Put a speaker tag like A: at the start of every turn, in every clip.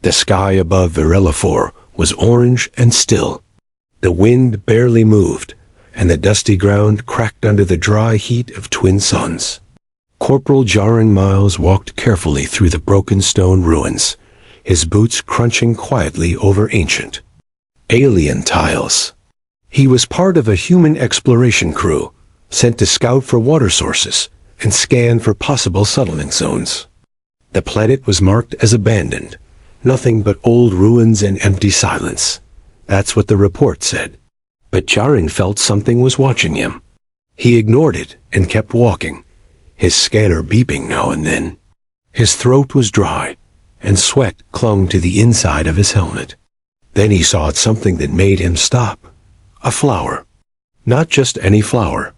A: The sky above Virelafor was orange and still. The wind barely moved, and the dusty ground cracked under the dry heat of twin suns. Corporal Jaren Myles walked carefully through the broken stone ruins, his boots crunching quietly over ancient alien tiles. He was part of a human exploration crew, sent to scout for water sources and scan for possible settlement zones. The planet was marked as abandoned, nothing but old ruins and empty silence. That's what the report said. But Jaren felt something was watching him. He ignored it and kept walking, his scanner beeping now and then. His throat was dry, and sweat clung to the inside of his helmet. Then he saw something that made him stop. A flower. Not just any flower.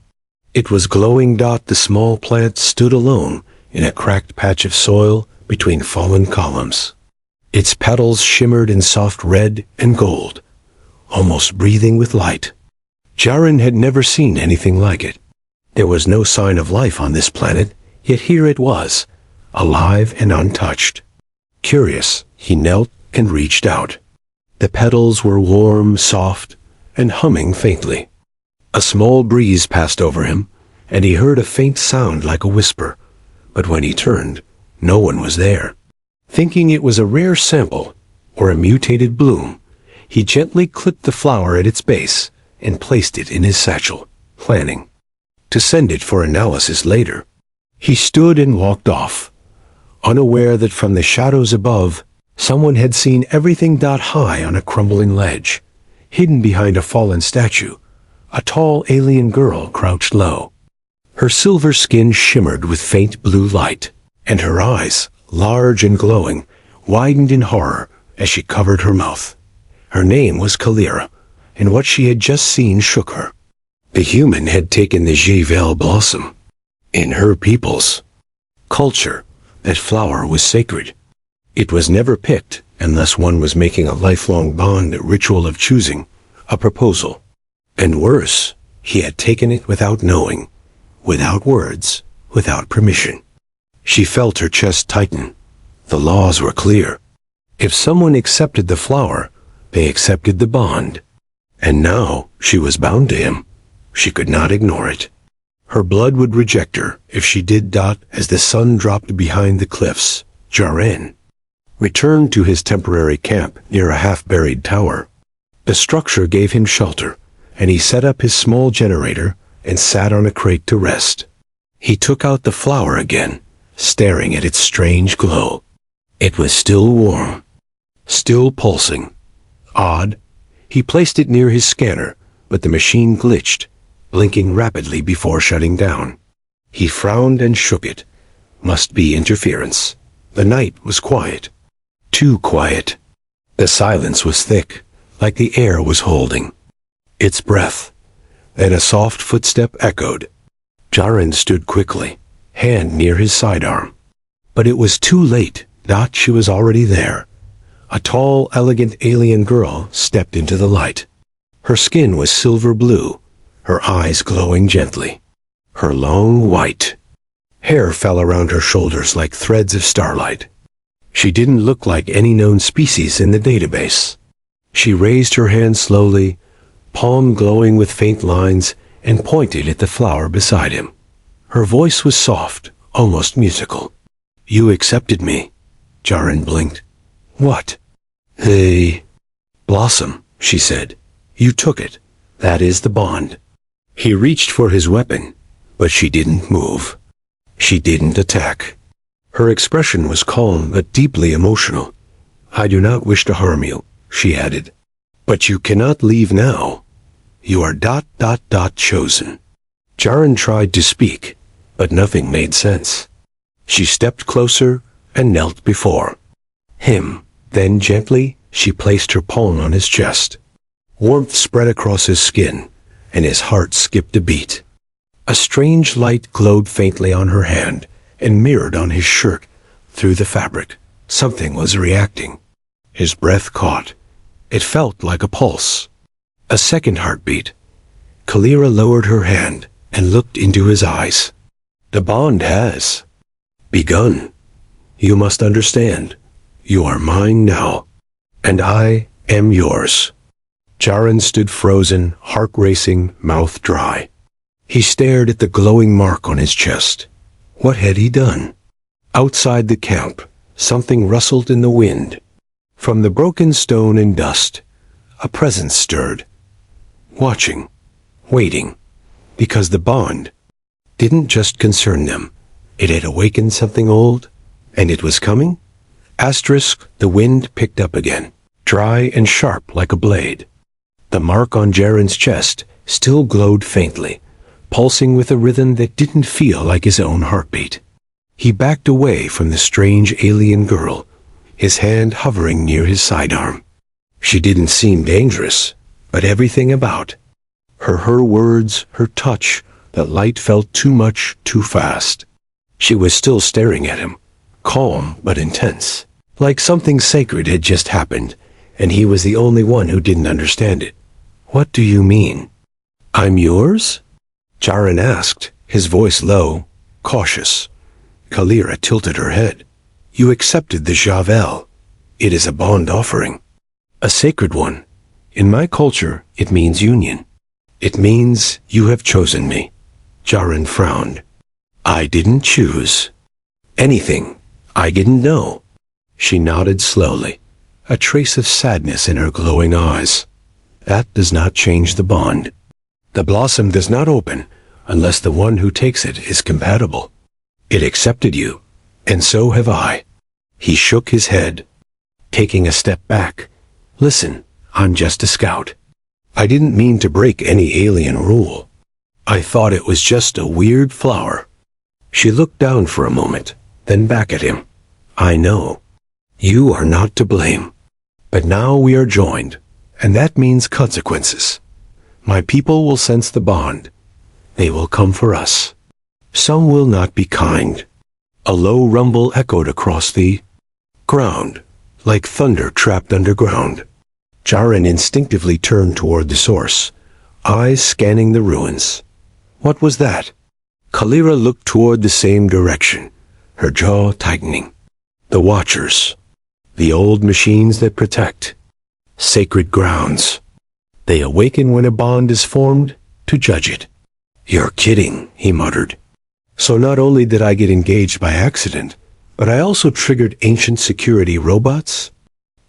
A: It was Glowing Dot. The small plant stood alone in a cracked patch of soil between fallen columns. Its petals shimmered in soft red and gold, almost breathing with light. Jaren had never seen anything like it. There was no sign of life on this planet, yet here it was, alive and untouched. Curious, he knelt and reached out. The petals were warm, soft, and humming faintly. A small breeze passed over him, and he heard a faint sound like a whisper, but when he turned, no one was there. Thinking it was a rare sample, or a mutated bloom, he gently clipped the flower at its base and placed it in his satchel, planning to send it for analysis later. He stood and walked off, unaware that from the shadows above, someone had seen everything high on a crumbling ledge. Hidden behind a fallen statue, a tall alien girl crouched low. Her silver skin shimmered with faint blue light, and her eyes, large and glowing, widened in horror as she covered her mouth. Her name was Kaelira, and what she had just seen shook her. The human had taken the Jevel blossom. In her people's culture, that flower was sacred. It was never picked unless one was making a lifelong bond, a ritual of choosing, a proposal. And worse, he had taken it without knowing, without words, without permission. She felt her chest tighten. The laws were clear. If someone accepted the flower, they accepted the bond. And now she was bound to him. She could not ignore it. Her blood would reject her if she did. As the sun dropped behind the cliffs, Jaren returned to his temporary camp near a half-buried tower. The structure gave him shelter, and he set up his small generator and sat on a crate to rest. He took out the flower again, staring at its strange glow. It was still warm, still pulsing. Odd. He placed it near his scanner, but the machine glitched, blinking rapidly before shutting down. He frowned and shook it. Must be interference. The night was quiet. Too quiet. The silence was thick, like the air was holding its breath. Then a soft footstep echoed. Jaren stood quickly, hand near his sidearm. But it was too late. She was already there. A tall, elegant alien girl stepped into the light. Her skin was silver blue, her eyes glowing gently. Her long white hair fell around her shoulders like threads of starlight. She didn't look like any known species in the database. She raised her hand slowly, palm glowing with faint lines, and pointed at the flower beside him. Her voice was soft, almost musical. "You accepted me." Jaren blinked. "What?" "The blossom," she said. "You took it. That is the bond." He reached for his weapon, but she didn't move. She didn't attack. Her expression was calm but deeply emotional. "I do not wish to harm you," she added. "But you cannot leave now. You are chosen." Jaren tried to speak, but nothing made sense. She stepped closer and knelt before him. Then gently, she placed her palm on his chest. Warmth spread across his skin, and his heart skipped a beat. A strange light glowed faintly on her hand and mirrored on his shirt through the fabric. Something was reacting. His breath caught. It felt like a pulse. A second heartbeat. Kaelira lowered her hand and looked into his eyes. "The bond has begun. You must understand. You are mine now, and I am yours." Jaren stood frozen, heart racing, mouth dry. He stared at the glowing mark on his chest. What had he done? Outside the camp, something rustled in the wind. From the broken stone and dust, a presence stirred. Watching, waiting, because the bond didn't just concern them. It had awakened something old, and it was coming. The wind picked up again, dry and sharp like a blade. The mark on Jaren's chest still glowed faintly, pulsing with a rhythm that didn't feel like his own heartbeat. He backed away from the strange alien girl, his hand hovering near his sidearm. She didn't seem dangerous, but everything about her words, her touch, the light felt too much, too fast. She was still staring at him, calm but intense, like something sacred had just happened, and he was the only one who didn't understand it. "What do you mean?" "I'm yours?" Jaren asked, his voice low, cautious. Kaelira tilted her head. "You accepted the Javel. It is a bond offering. A sacred one. In my culture, it means union. It means you have chosen me." Jaren frowned. "I didn't choose anything. I didn't know." She nodded slowly, a trace of sadness in her glowing eyes. "That does not change the bond. The blossom does not open unless the one who takes it is compatible. It accepted you, and so have I." He shook his head, taking a step back. "Listen, I'm just a scout. I didn't mean to break any alien rule. I thought it was just a weird flower." She looked down for a moment, then back at him. "I know. You are not to blame. But now we are joined, and that means consequences. My people will sense the bond. They will come for us. Some will not be kind." A low rumble echoed across the ground, like thunder trapped underground. Jaren instinctively turned toward the source, eyes scanning the ruins. What was that? Kaelira looked toward the same direction, her jaw tightening. The Watchers. The old machines that protect. Sacred grounds. They awaken when a bond is formed to judge it. "You're kidding," he muttered. "So not only did I get engaged by accident, but I also triggered ancient security robots?"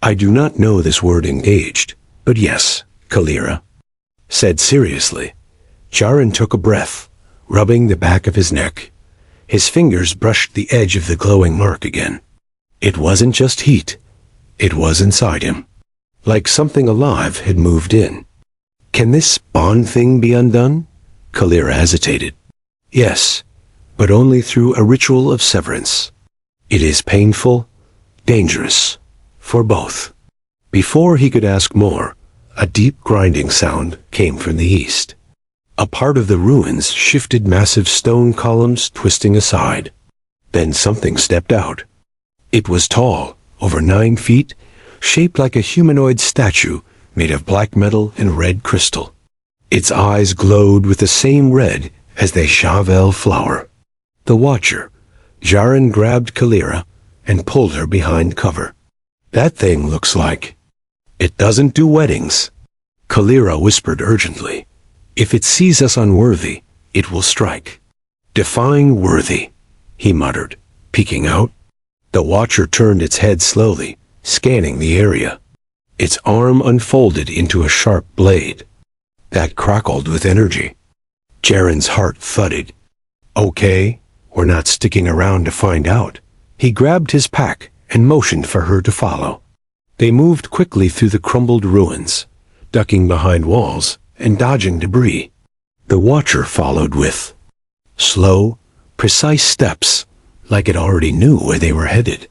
A: "I do not know this word engaged, but yes," Kaelira said seriously. Jaren took a breath, rubbing the back of his neck. His fingers brushed the edge of the glowing mark again. It wasn't just heat. It was inside him. Like something alive had moved in. "Can this bond thing be undone?" Kaelira hesitated. "Yes, but only through a ritual of severance. It is painful, dangerous, for both." Before he could ask more, a deep grinding sound came from the east. A part of the ruins shifted, massive stone columns twisting aside. Then something stepped out. It was tall, over 9 feet, shaped like a humanoid statue made of black metal and red crystal. Its eyes glowed with the same red as the Javel flower. The Watcher. Jaren grabbed Kaelira and pulled her behind cover. "That thing looks like it doesn't do weddings." Kaelira whispered urgently. "If it sees us unworthy, it will strike." "Define worthy," he muttered, peeking out. The Watcher turned its head slowly, scanning the area. Its arm unfolded into a sharp blade that crackled with energy. Jaren's heart thudded. "Okay, we're not sticking around to find out." He grabbed his pack and motioned for her to follow. They moved quickly through the crumbled ruins, ducking behind walls and dodging debris. The Watcher followed with slow, precise steps, like it already knew where they were headed.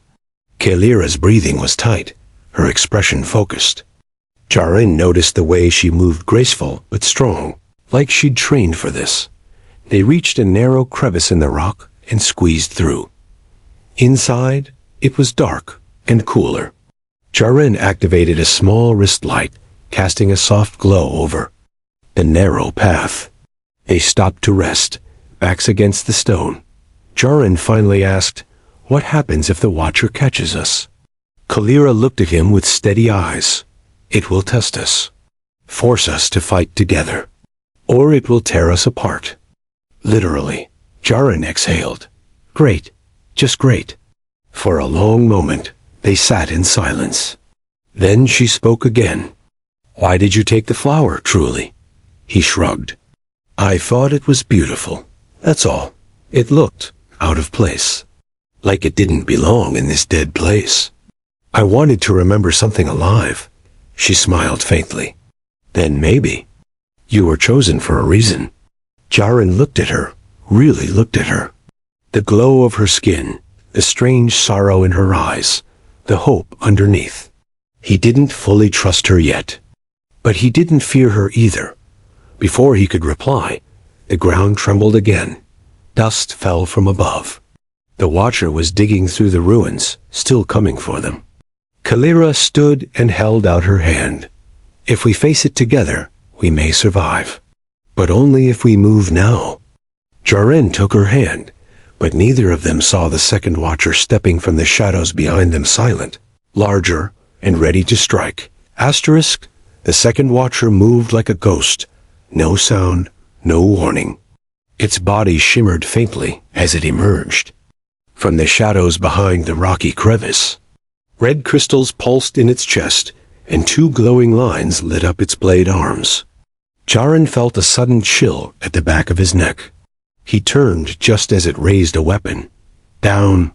A: Kaelira's breathing was tight, her expression focused. Jaren noticed the way she moved, graceful but strong, like she'd trained for this. They reached a narrow crevice in the rock and squeezed through. Inside, it was dark and cooler. Jaren activated a small wrist light, casting a soft glow over the narrow path. They stopped to rest, backs against the stone. Jaren finally asked, "What happens if the Watcher catches us?" Kaelira looked at him with steady eyes. It will test us. Force us to fight together. Or it will tear us apart. Literally. Jaren exhaled. Great. Just great. For a long moment, they sat in silence. Then she spoke again. Why did you take the flower, truly? He shrugged. I thought it was beautiful. That's all. It looked out of place. Like it didn't belong in this dead place. I wanted to remember something alive. She smiled faintly. Then maybe. You were chosen for a reason. Jaren looked at her, really looked at her. The glow of her skin, the strange sorrow in her eyes, the hope underneath. He didn't fully trust her yet. But he didn't fear her either. Before he could reply, the ground trembled again. Dust fell from above. The Watcher was digging through the ruins, still coming for them. Kaelira stood and held out her hand. If we face it together, we may survive. But only if we move now. Jaren took her hand, but neither of them saw the second Watcher stepping from the shadows behind them, silent, larger, and ready to strike. Asterisk, the second Watcher moved like a ghost. No sound, no warning. Its body shimmered faintly as it emerged. From the shadows behind the rocky crevice, red crystals pulsed in its chest, and two glowing lines lit up its blade arms. Jaren felt a sudden chill at the back of his neck. He turned just as it raised a weapon. Down,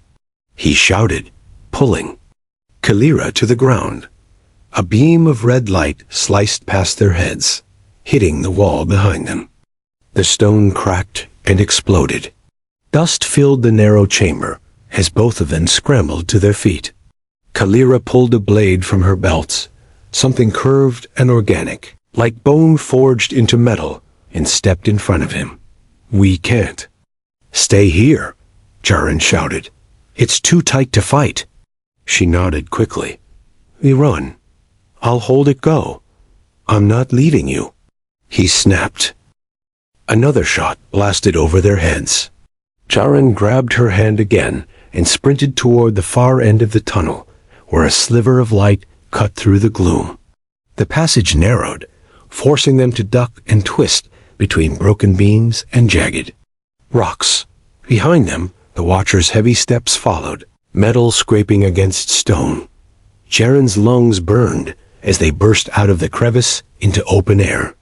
A: he shouted, pulling Kaelira to the ground. A beam of red light sliced past their heads, hitting the wall behind them. The stone cracked and exploded. Dust filled the narrow chamber as both of them scrambled to their feet. Kaelira pulled a blade from her belt, something curved and organic, like bone forged into metal, and stepped in front of him. We can't. Stay here, Jaren shouted. It's too tight to fight. She nodded quickly. We run. I'll hold it go. I'm not leaving you. He snapped. Another shot blasted over their heads. Jaren grabbed her hand again and sprinted toward the far end of the tunnel, where a sliver of light cut through the gloom. The passage narrowed, forcing them to duck and twist between broken beams and jagged rocks. Behind them, the Watcher's heavy steps followed, metal scraping against stone. Jaren's lungs burned as they burst out of the crevice into open air.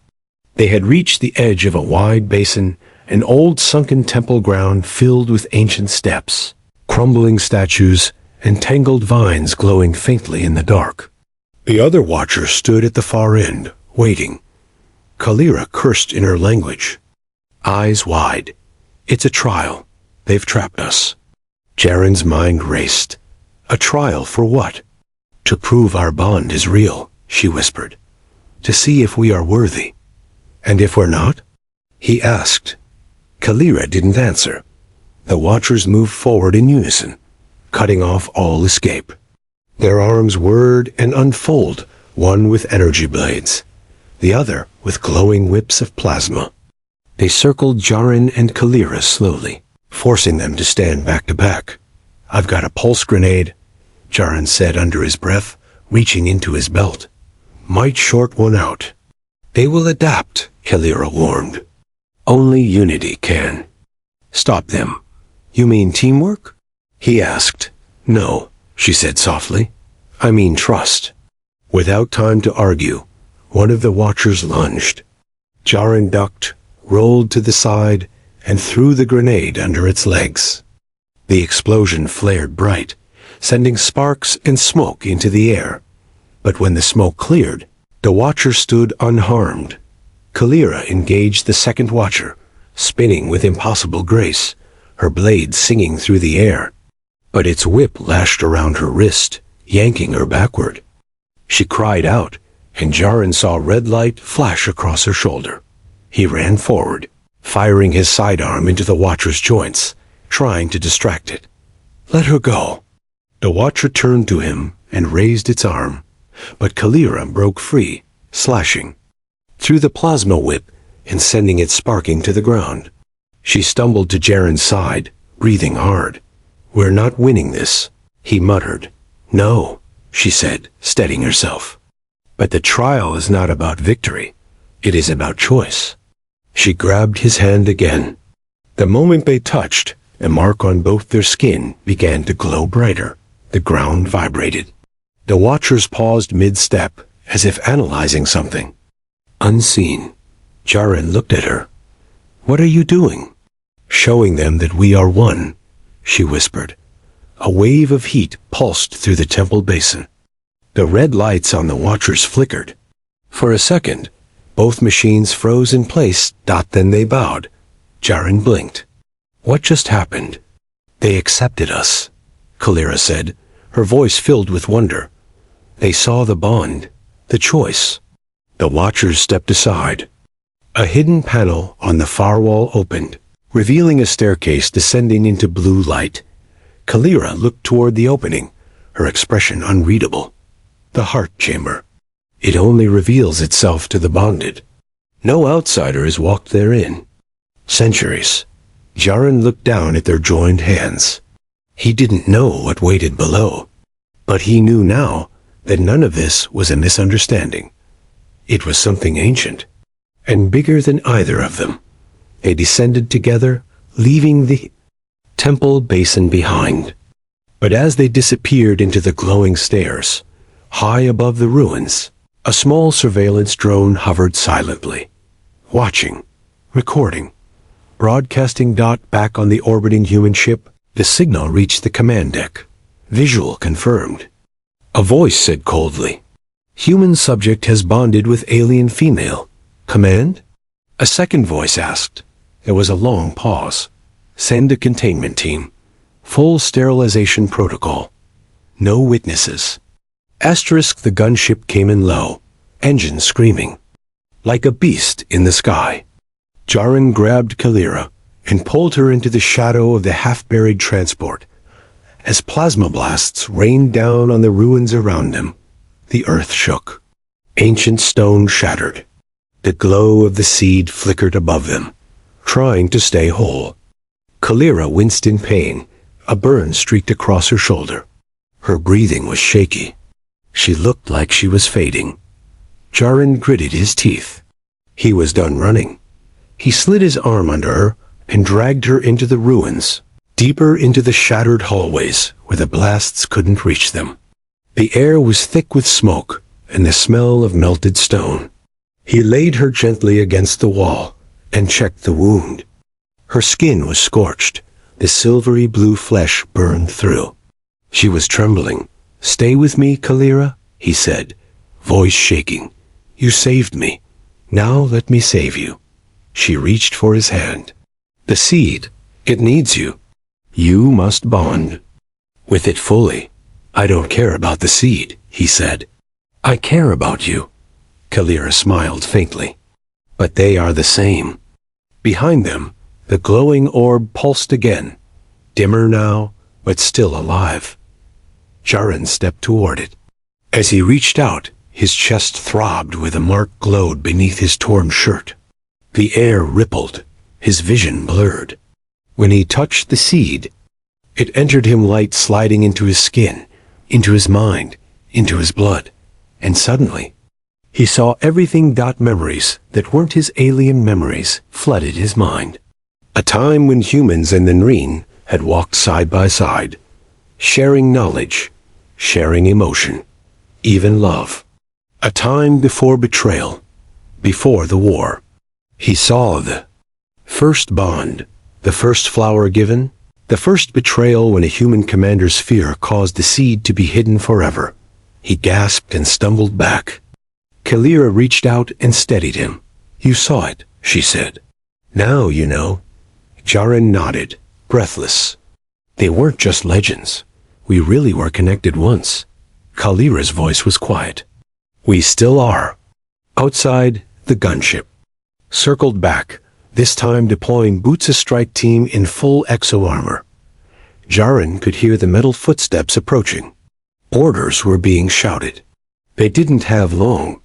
A: They had reached the edge of a wide basin, an old sunken temple ground filled with ancient steps, crumbling statues, and tangled vines glowing faintly in the dark. The other Watcher stood at the far end, waiting. Kaelira cursed in her language. Eyes wide. It's a trial. They've trapped us. Jaren's mind raced. A trial for what? To prove our bond is real, she whispered. To see if we are worthy. And if we're not? He asked. Kaelira didn't answer. The Watchers moved forward in unison, cutting off all escape. Their arms whirred and unfold, one with energy blades, the other with glowing whips of plasma. They circled Jaren and Kaelira slowly, forcing them to stand back to back. I've got a pulse grenade, Jaren said under his breath, reaching into his belt. Might short one out. They will adapt, Kaelira warned. Only unity can. Stop them. You mean teamwork? He asked. No, she said softly. I mean trust. Without time to argue, one of the Watchers lunged. Jaren ducked, rolled to the side, and threw the grenade under its legs. The explosion flared bright, sending sparks and smoke into the air. But when the smoke cleared, the Watcher stood unharmed. Kaelira engaged the second Watcher, spinning with impossible grace, her blade singing through the air. But its whip lashed around her wrist, yanking her backward. She cried out, and Jaren saw red light flash across her shoulder. He ran forward, firing his sidearm into the Watcher's joints, trying to distract it. Let her go. The Watcher turned to him and raised its arm, but Kaelira broke free, slashing through the plasma whip and sending it sparking to the ground. She stumbled to Jaren's side, breathing hard. We're not winning this, he muttered. No, she said, steadying herself. But the trial is not about victory. It is about choice. She grabbed his hand again. The moment they touched, a mark on both their skin began to glow brighter. The ground vibrated. The watchers paused mid-step, as if analyzing something. Unseen, Jaren looked at her. "What are you doing?" "Showing them that we are one," she whispered. A wave of heat pulsed through the temple basin. The red lights on the watchers flickered. For a second, both machines froze in place, then they bowed. Jaren blinked. "What just happened?" "They accepted us," Kaelira said, her voice filled with wonder. "They saw the bond, the choice." The watchers stepped aside. A hidden panel on the far wall opened, revealing a staircase descending into blue light. Kaelira looked toward the opening, her expression unreadable. The heart chamber. It only reveals itself to the bonded. No outsider has walked therein. Centuries. Jaren looked down at their joined hands. He didn't know what waited below, but he knew now that none of this was a misunderstanding. It was something ancient, and bigger than either of them. They descended together, leaving the temple basin behind. But as they disappeared into the glowing stairs, high above the ruins, a small surveillance drone hovered silently, watching, recording, broadcasting. Back on the orbiting human ship, the signal reached the command deck. Visual confirmed. A voice said coldly, "Human subject has bonded with alien female. Command?" A second voice asked. There was a long pause. "Send a containment team. Full sterilization protocol. No witnesses." The gunship came in low, engines screaming. Like a beast in the sky. Jaren grabbed Kaelira and pulled her into the shadow of the half-buried transport. As plasma blasts rained down on the ruins around them, the earth shook. Ancient stone shattered. The glow of the seed flickered above them, trying to stay whole. Kaelira winced in pain. A burn streaked across her shoulder. Her breathing was shaky. She looked like she was fading. Jaren gritted his teeth. He was done running. He slid his arm under her and dragged her into the ruins, deeper into the shattered hallways where the blasts couldn't reach them. The air was thick with smoke and the smell of melted stone. He laid her gently against the wall and checked the wound. Her skin was scorched. The silvery blue flesh burned through. She was trembling. "Stay with me, Kaelira," he said, voice shaking. "You saved me. Now let me save you." She reached for his hand. "The seed, it needs you. You must bond with it fully." "I don't care about the seed," he said. "I care about you." Kaelira smiled faintly. "But they are the same." Behind them, the glowing orb pulsed again, dimmer now, but still alive. Jaren stepped toward it. As he reached out, his chest throbbed where the mark glowed beneath his torn shirt. The air rippled, his vision blurred. When he touched the seed, it entered him, light sliding into his skin, into his mind, into his blood, and suddenly, he saw everything. Memories that weren't his alien memories flooded his mind. A time when humans and the Nreen had walked side by side, sharing knowledge, sharing emotion, even love. A time before betrayal, before the war. He saw the first bond, the first flower given, the first betrayal when a human commander's fear caused the seed to be hidden forever. He gasped and stumbled back. Kaelira reached out and steadied him. "You saw it," she said. "Now you know." Jaren nodded, breathless. "They weren't just legends. We really were connected once." Kaelira's voice was quiet. "We still are." Outside, the gunship circled back, this time deploying Boots' strike team in full exo-armor. Jaren could hear the metal footsteps approaching. Orders were being shouted. They didn't have long.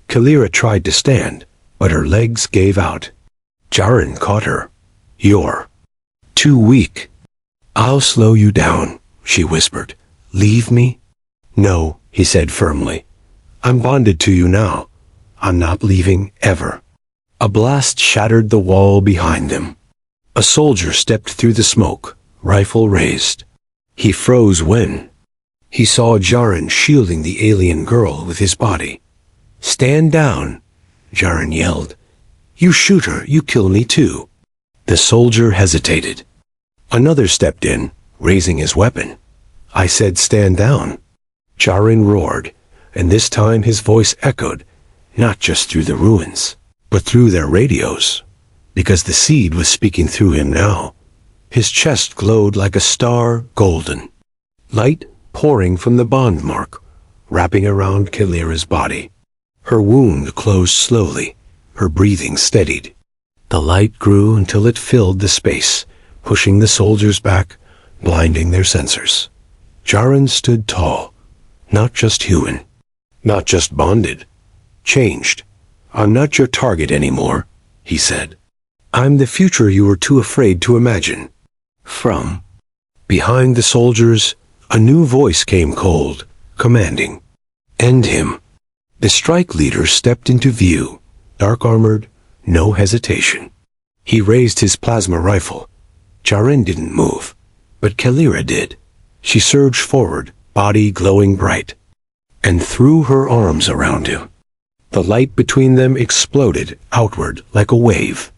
A: Kaelira tried to stand, but her legs gave out. Jaren caught her. "You're too weak." "I'll slow you down," she whispered. "Leave me?" "No," he said firmly. I'm bonded to you now. I'm not leaving ever. A blast shattered the wall behind them. A soldier stepped through the smoke, rifle raised. He froze when he saw Jaren shielding the alien girl with his body. Stand down, Jaren yelled. You shoot her, you kill me too. The soldier hesitated. Another stepped in, raising his weapon. I said stand down. Jaren roared, and this time his voice echoed, not just through the ruins, but through their radios, because the seed was speaking through him now. His chest glowed like a star, golden. Light pouring from the bond mark, wrapping around Kaelira's body. Her wound closed slowly, her breathing steadied. The light grew until it filled the space, pushing the soldiers back, blinding their sensors. Jaren stood tall, not just human, not just bonded, changed. I'm not your target anymore, he said. I'm the future you were too afraid to imagine. From behind the soldiers, a new voice came cold, commanding. End him. The strike leader stepped into view, dark-armored, no hesitation. He raised his plasma rifle. Jaren didn't move, but Kaelira did. She surged forward, body glowing bright, and threw her arms around him. The light between them exploded outward like a wave.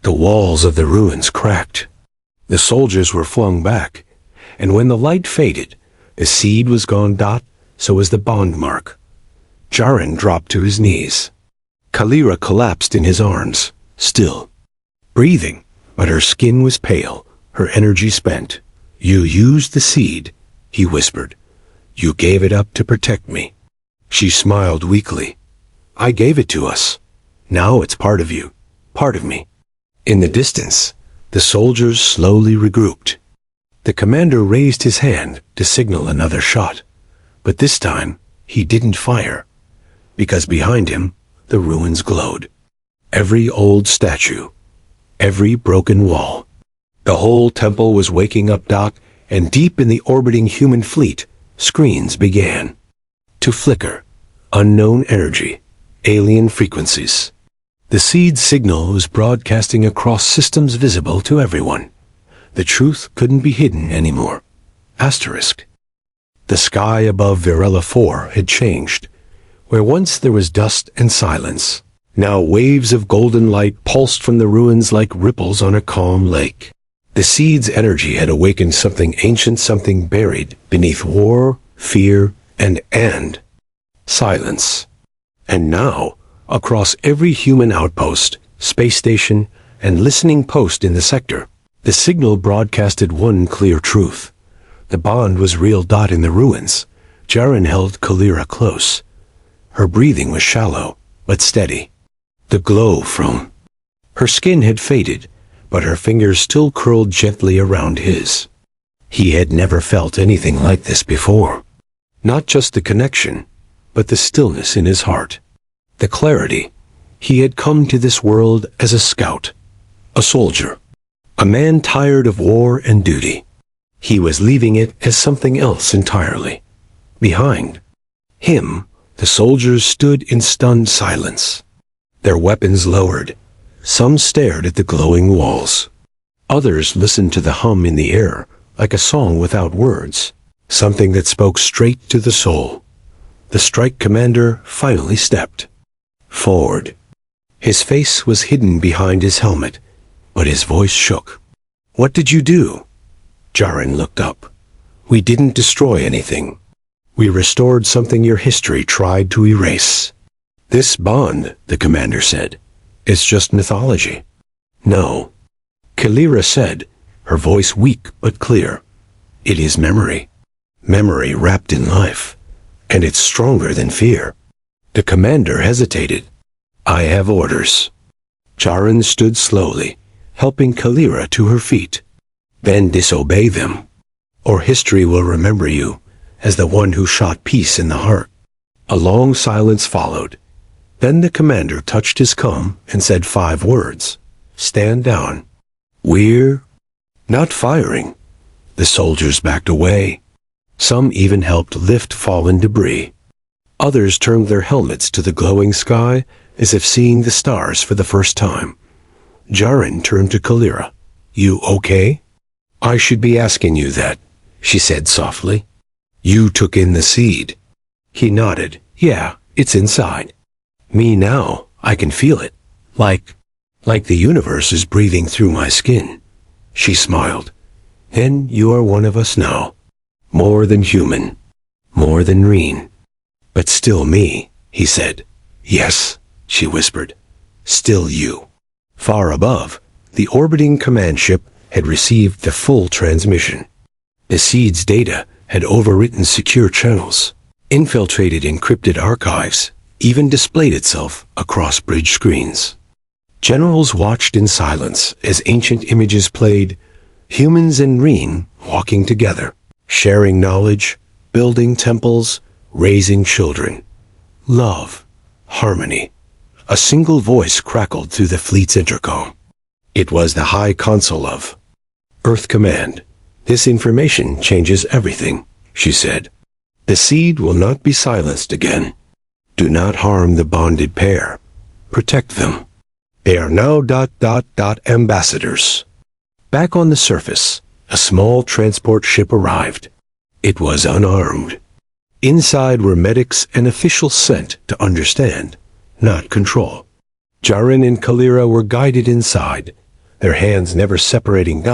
A: The walls of the ruins cracked. The soldiers were flung back, and when the light faded, the seed was gone. So was the bond mark. Jaren dropped to his knees. Kaelira collapsed in his arms, still, breathing, but her skin was pale, her energy spent. You used the seed, he whispered. You gave it up to protect me. She smiled weakly. I gave it to us. Now it's part of you, part of me. In the distance, the soldiers slowly regrouped. The commander raised his hand to signal another shot, but this time he didn't fire, because behind him the ruins glowed. Every old statue, every broken wall. The whole temple was waking up. And deep in the orbiting human fleet, screens began to flicker. Unknown energy, alien frequencies. The seed signal was broadcasting across systems visible to everyone. The truth couldn't be hidden anymore. Asterisk. The sky above Virella 4 had changed. Where once there was dust and silence, now waves of golden light pulsed from the ruins like ripples on a calm lake. The seed's energy had awakened something ancient, something buried beneath war, fear, and silence. And now, across every human outpost, space station, and listening post in the sector, the signal broadcasted one clear truth. The bond was real. In the ruins, Jaren held Kaelira close. Her breathing was shallow, but steady. The glow from her skin had faded, but her fingers still curled gently around his. He had never felt anything like this before. Not just the connection, but the stillness in his heart. The clarity. He had come to this world as a scout, a soldier, a man tired of war and duty. He was leaving it as something else entirely. Behind him, the soldiers stood in stunned silence, their weapons lowered. Some stared at the glowing walls. Others listened to the hum in the air, like a song without words, something that spoke straight to the soul. The strike commander finally stepped forward. His face was hidden behind his helmet, but his voice shook. What did you do? Jaren looked up. We didn't destroy anything. We restored something your history tried to erase. This bond, the commander said, is just mythology. No. Kaelira said, her voice weak but clear. It is memory. Memory wrapped in life. And it's stronger than fear. The commander hesitated. I have orders. Jaren stood slowly, helping Kaelira to her feet. Then disobey them, or history will remember you as the one who shot peace in the heart. A long silence followed. Then the commander touched his cum and said 5 words. Stand down. We're not firing. The soldiers backed away. Some even helped lift fallen debris. Others turned their helmets to the glowing sky as if seeing the stars for the first time. Jaren turned to Kaelira. "You okay?" "I should be asking you that," she said softly. "You took in the seed." He nodded. "Yeah, it's inside. Me now, I can feel it. Like the universe is breathing through my skin." She smiled. "Then you are one of us now. More than human. More than Reen. But still me," he said. "Yes," she whispered. "Still you." Far above, the orbiting command ship had received the full transmission. The seed's data had overwritten secure channels, infiltrated encrypted archives, even displayed itself across bridge screens. Generals watched in silence as ancient images played, humans and Reen walking together, sharing knowledge, building temples, raising children. Love, harmony. A single voice crackled through the fleet's intercom. It was the High Consul of Earth Command. "This information changes everything," she said. "The seed will not be silenced again. Do not harm the bonded pair. Protect them. They are now ... ambassadors." Back on the surface, a small transport ship arrived. It was unarmed. Inside were medics and officials sent to understand, not control. Jaren and Kaelira were guided inside, their hands never separating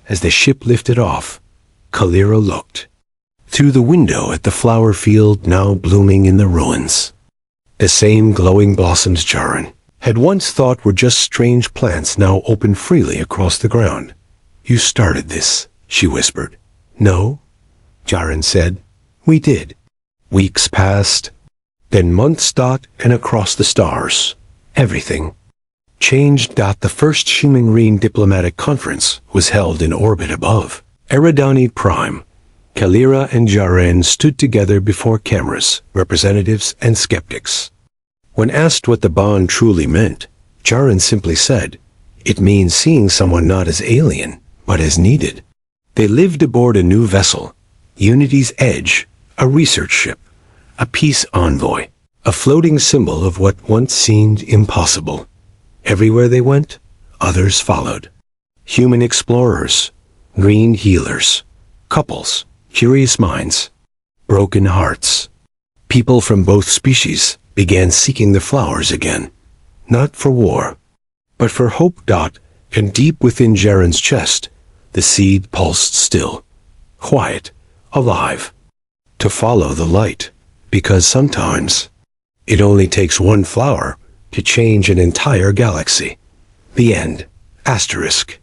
A: as the ship lifted off. Kaelira looked through the window at the flower field now blooming in the ruins. The same glowing blossoms Jaren had once thought were just strange plants now opened freely across the ground. "You started this," she whispered. "No," Jaren said. "We did." Weeks passed, then months. And across the stars, everything changed. The first human-Reen diplomatic conference was held in orbit above Eridani Prime. Kaelira and Jaren stood together before cameras, representatives, and skeptics. When asked what the bond truly meant, Jaren simply said, "It means seeing someone not as alien, but as needed." They lived aboard a new vessel, Unity's Edge, a research ship, a peace envoy, a floating symbol of what once seemed impossible. Everywhere they went, others followed. Human explorers, green healers, couples, curious minds, broken hearts. People from both species began seeking the flowers again, not for war, but for hope. And deep within Jaren's chest, the seed pulsed still, quiet, alive, to follow the light, because sometimes it only takes one flower to change an entire galaxy. The end. Asterisk.